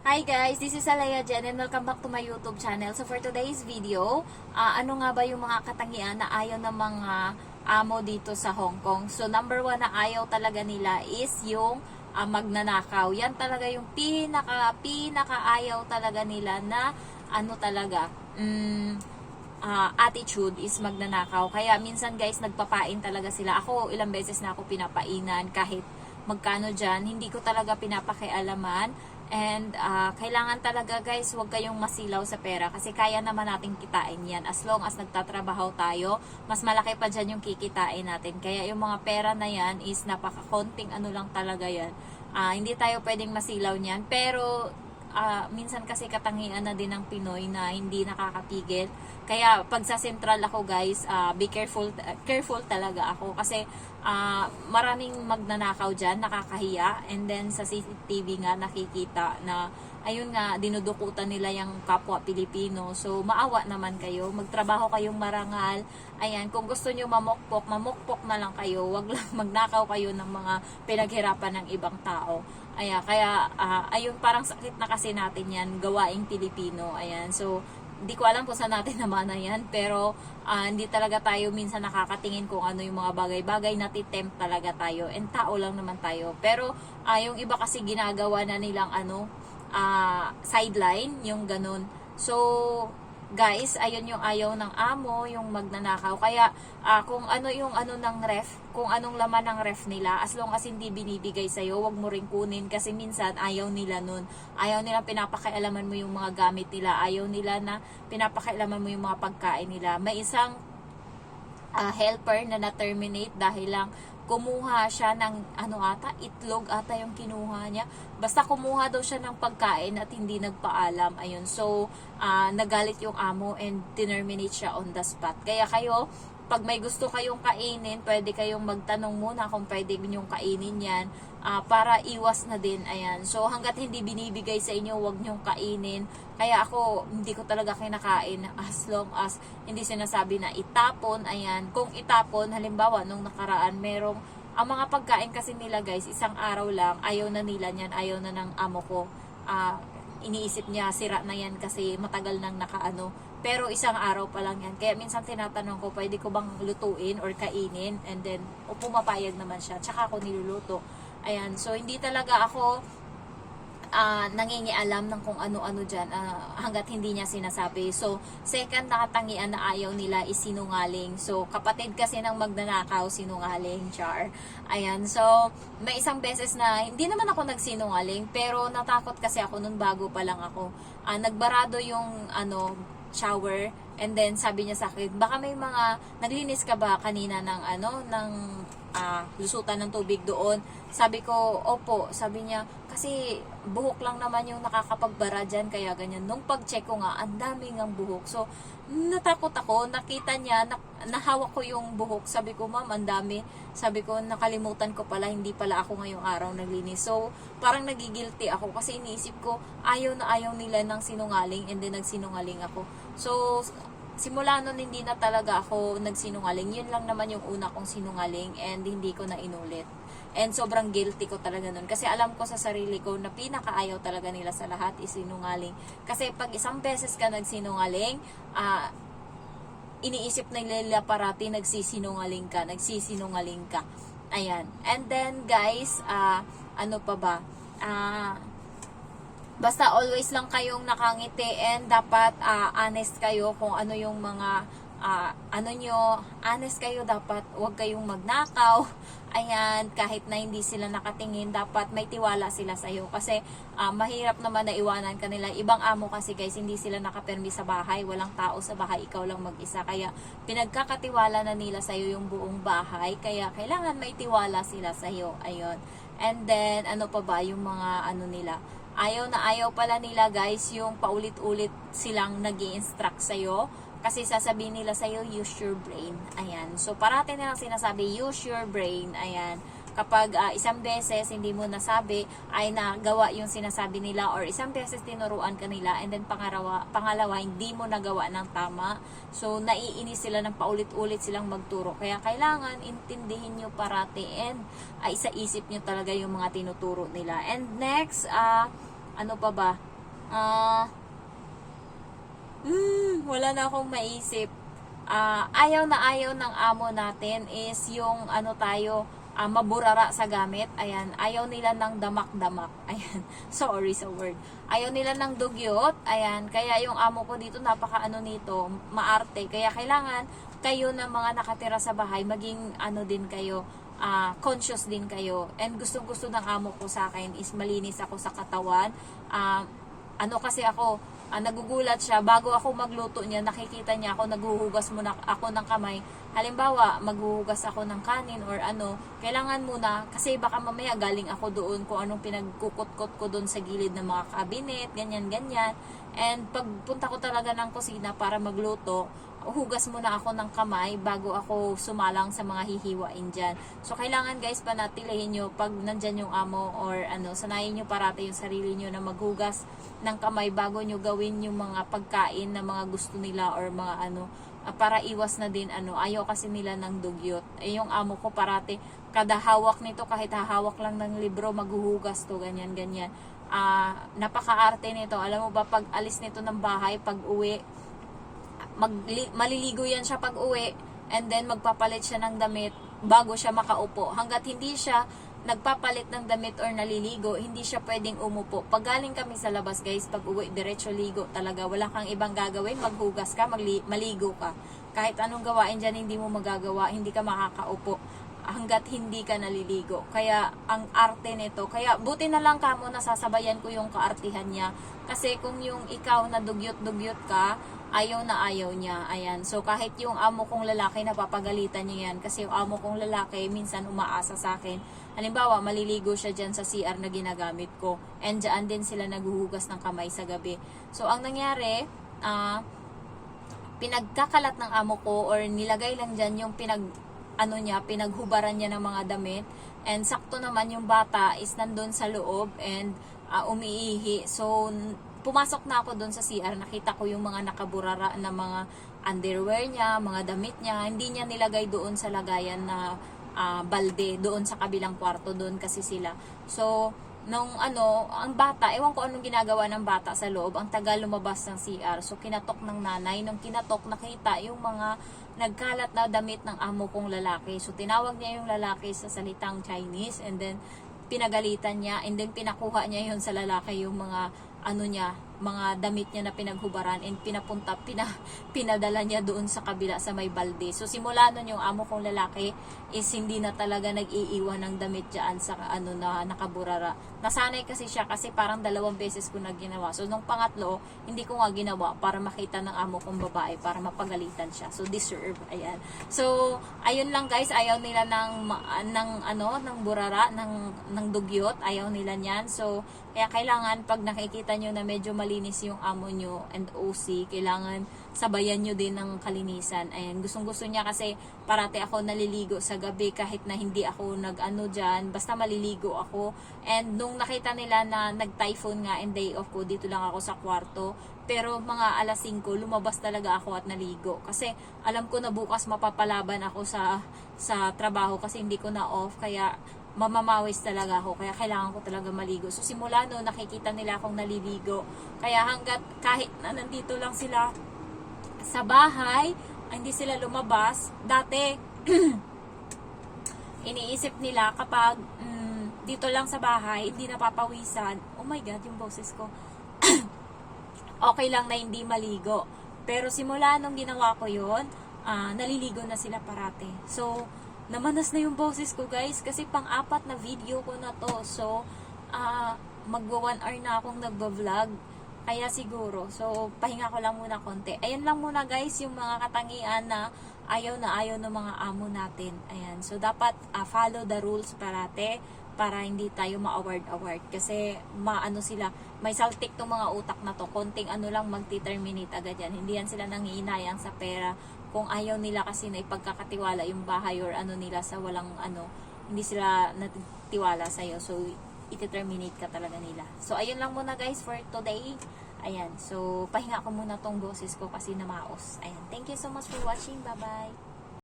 Hi guys, this is Alaya Jen and welcome back to my YouTube channel. So for today's video, ano nga ba yung mga katangian na ayaw ng mga amo dito sa Hong Kong? So number one na ayaw talaga nila is yung magnanakaw. Yan talaga yung pinaka ayaw talaga nila na ano talaga, attitude is magnanakaw. Kaya minsan guys, nagpapain talaga sila. Ako, ilang beses na ako pinapainan kahit magkano dyan. Hindi ko talaga pinapakialaman. And kailangan talaga guys, huwag kayong masilaw sa pera kasi kaya naman nating kitain yan. As long as nagtatrabaho tayo, mas malaki pa dyan yung kikitain natin. Kaya yung mga pera na yan is napakakonting ano lang talaga yan. Hindi tayo pwedeng masilaw niyan. Pero minsan kasi katangian na din ng Pinoy na hindi nakakapigil. Kaya pag sa Central ako guys, be careful talaga ako kasi maraming magnanakaw dyan, nakakahiya, and then sa CCTV nga nakikita na ayun nga, dinudukutan nila yung kapwa Pilipino. So maawa naman kayo, magtrabaho kayong marangal. Ayan, kung gusto nyo mamukpok na lang kayo, wag lang magnakaw kayo ng mga pinaghirapan ng ibang tao. Ayan, kaya ayun, parang sakit na kasi natin yan, gawaing Pilipino. Ayan, so hindi ko alam kung saan natin namana yan, pero hindi talaga tayo minsan nakakatingin kung ano yung mga bagay-bagay, natitempt talaga tayo, and tao lang naman tayo. Pero yung iba kasi ginagawa na nilang sideline, yung ganun. So guys, ayun yung ayaw ng amo, yung magnanakaw. Kaya kung ano yung ano ng ref, kung anong laman ng ref nila, as long as hindi binibigay sa'yo, wag mo rin kunin kasi minsan ayaw nila nun. Ayaw nila pinapakialaman mo yung mga gamit nila, ayaw nila na pinapakialaman mo yung mga pagkain nila. May isang helper na na-terminate dahil lang kumuha siya ng itlog ata yung kinuha niya. Basta kumuha daw siya ng pagkain at hindi nagpaalam. Ayun. So, nagalit yung amo and terminate siya on the spot. Kaya kayo, pag may gusto kayong kainin, pwede kayong magtanong muna kung pwede ninyong kainin yan para iwas na din. Ayan. So, hanggat hindi binibigay sa inyo, wag nyong kainin. Kaya ako, hindi ko talaga kinakain as long as hindi sinasabi na itapon. Ayan. Kung itapon, halimbawa, nung nakaraan, ang mga pagkain kasi nila guys, isang araw lang, ayaw na nila niyan, ayaw na ng amo ko. Iniisip niya, sira na yan kasi matagal nang nakaano. Pero isang araw pa lang yan. Kaya minsan tinatanong ko, pwede ko bang lutuin or kainin? And then, pumapayag naman siya. Tsaka ako niluluto. Ayan. So, hindi talaga ako nangingialam ng kung ano-ano dyan hanggat hindi niya sinasabi. So, second na katangian na ayaw nila is sinungaling. So, kapatid kasi ng magnanakaw, sinungaling, char. Ayan, so, may isang beses na hindi naman ako nagsinungaling, pero natakot kasi ako nun bago pa lang ako. Nagbarado yung shower, and then sabi niya sa akin, baka may mga naglinis ka ba kanina ng lusutan ng tubig doon. Sabi ko, opo. Sabi niya, kasi buhok lang naman yung nakakapagbara dyan, kaya ganyan. Nung pag-check ko nga, ang dami ngang buhok. So, natakot ako. Nakita niya, nahawak ko yung buhok. Sabi ko, ma'am, ang dami. Sabi ko, nakalimutan ko pala, hindi pala ako ngayong araw naglinis. So, parang nagigilty ako kasi iniisip ko, ayaw na ayaw nila ng sinungaling, and then nagsinungaling ako. So, simula nun hindi na talaga ako nagsinungaling. Yun lang naman yung una kong sinungaling and hindi ko na inulit. And sobrang guilty ko talaga nun. Kasi alam ko sa sarili ko na pinakaayaw talaga nila sa lahat is sinungaling. Kasi pag isang beses ka nagsinungaling, iniisip na nila parati nagsisinungaling ka. Ayan. And then guys, ano pa ba? Basta always lang kayong nakangiti and dapat honest kayo kung ano yung mga honest kayo, dapat huwag kayong magnakaw. Ayan, kahit na hindi sila nakatingin, dapat may tiwala sila sa iyo kasi mahirap naman na iwanan kanila. Ibang amo kasi guys, hindi sila nakapermi sa bahay, walang tao sa bahay, ikaw lang mag-isa. Kaya pinagkakatiwala na nila sa iyo yung buong bahay, kaya kailangan may tiwala sila sa iyo. Ayun. And then ano pa ba yung mga nila? Ayaw na ayaw pala nila guys yung paulit-ulit silang nag-i-instruct sa'yo. Kasi sasabihin nila sa'yo, use your brain. Ayan. So, parati nilang sinasabi, use your brain. Ayan. Kapag isang beses hindi mo nasabi, ay nagawa yung sinasabi nila, or isang beses tinuruan ka nila, and then pangalawa hindi mo nagawa ng tama. So, naiinis sila ng paulit-ulit silang magturo. Kaya kailangan intindihin nyo parati and isa-isip nyo talaga yung mga tinuturo nila. And next, ano pa ba? Wala na akong maisip. Ayaw na ayaw ng amo natin is yung ano tayo, maburara sa gamit. Ayan, ayaw nila ng damak-damak. Ayan, sorry sa word. Ayaw nila ng dugyot. Ayan, kaya yung amo ko dito napaka ano nito, maarte. Kaya kailangan kayo na mga nakatira sa bahay, maging ano din kayo, conscious din kayo. And gusto-gusto ng amo ko sa akin is malinis ako sa katawan. Ano kasi ako, nagugulat siya, bago ako magluto niya, nakikita niya ako, naghuhugas muna ako ng kamay. Halimbawa, maghuhugas ako ng kanin or ano, kailangan muna, kasi baka mamaya galing ako doon kung anong pinagkukot-kot ko doon sa gilid ng mga kabinet, ganyan-ganyan. And pagpunta ko talaga ng kusina para magluto, hugas muna ako ng kamay bago ako sumalang sa mga hihiwain dyan. So, kailangan guys, panatilihin nyo pag nandyan yung amo or ano, sanayin nyo parati yung sarili nyo na maghugas ng kamay bago nyo gawin yung mga pagkain na mga gusto nila or mga ano, para iwas na din ano, ayaw kasi nila ng dugyot. Yung amo ko parati, kada hawak nito, kahit hahawak lang ng libro, maghuhugas to, ganyan-ganyan. Napaka-arte nito. Alam mo ba, pag alis nito ng bahay, pag uwi, maliligo yan siya pag uwi, and then magpapalit siya ng damit bago siya makaupo. Hanggat hindi siya nagpapalit ng damit or naliligo, hindi siya pwedeng umupo. Pag galing kami sa labas guys, pag uwi, diretso ligo talaga. Wala kang ibang gagawin, maghugas ka, maligo ka. Kahit anong gawain dyan, hindi mo magagawa, hindi ka makakaupo hanggat hindi ka naliligo. Kaya ang arte nito, kaya buti na lang kamo nasasabayan ko yung kaartihan niya. Kasi kung yung ikaw na dugyot-dugyot ka, ayaw na ayaw niya. Ayan. So, kahit yung amo kong lalaki, napapagalitan niya yan. Kasi yung amo kong lalaki, minsan umaasa sa akin. Halimbawa, maliligo siya dyan sa CR na ginagamit ko. And dyan din sila naghuhugas ng kamay sa gabi. So, ang nangyari, pinagkakalat ng amo ko or nilagay lang dyan yung pinaghubaran niya ng mga damit. And sakto naman yung bata is nandun sa loob and umiihi. So, pumasok na ako doon sa CR, nakita ko yung mga nakaburara na mga underwear niya, mga damit niya. Hindi niya nilagay doon sa lagayan na balde, doon sa kabilang kwarto, doon kasi sila. So, nung ang bata, ewan ko anong ginagawa ng bata sa loob, ang tagal lumabas ng CR. So, kinatok ng nanay. Nung kinatok, nakita yung mga nagkalat na damit ng amo kong lalaki. So, tinawag niya yung lalaki sa salitang Chinese and then pinagalitan niya and then pinakuha niya yun sa lalaki yung mga mga damit niya na pinaghubaran and pinadala niya doon sa kabila sa may balde. So simula nun yung amo kong lalaki is hindi na talaga nag-iiwan ng damit dyan sa na nakaburara. Nasanay kasi siya kasi parang 2 beses ko na ginawa. So nung pangatlo, hindi ko nga ginawa para makita ng amo kong babae para mapagalitan siya. So deserve, ayan. So ayun lang guys, ayaw nila ng burara, ng dugyot, ayaw nila niyan. So kaya kailangan pag nakikita nyo na medyo malinis yung amo nyo and OC, kailangan sabayan nyo din ng kalinisan. Ayan, gustong-gusto niya kasi parati ako naliligo sa gabi kahit na hindi ako dyan, basta maliligo ako. And nung nakita nila na nag-typhoon nga and day off ko, dito lang ako sa kwarto. Pero mga alas 5, lumabas talaga ako at naligo. Kasi alam ko na bukas mapapalaban ako sa trabaho kasi hindi ko na off, kaya mamamawis talaga ako, kaya kailangan ko talaga maligo. So simula no, nakikita nila akong naliligo. Kaya hanggat kahit na nandito lang sila sa bahay, hindi sila lumabas. Dati, iniisip nila kapag dito lang sa bahay, hindi napapawisan. Oh my God, yung boses ko. Okay lang na hindi maligo. Pero simula nung ginawa ko yun, naliligo na sila parate. So, namanas na yung boses ko guys kasi pang-4 na video ko na to. So, magwa 1 hour na akong nagba-vlog. Kaya siguro, so pahinga ko lang muna konti. Ayan lang muna guys yung mga katangian na ayaw ng mga amo natin. Ayan. So, dapat follow the rules parate para hindi tayo ma-award. Kasi sila, may saltik tong mga utak na to. Konting lang magti-terminate agad yan. Hindi yan sila nangiinayang sa pera. Kung ayaw nila kasi na ipagkakatiwala yung bahay or nila sa walang hindi sila natitiwala sa'yo. So, iti-terminate ka talaga nila. So, ayun lang muna guys for today. Ayan. So, pahinga ko muna tong boses ko kasi namaos. Ayan. Thank you so much for watching. Bye-bye.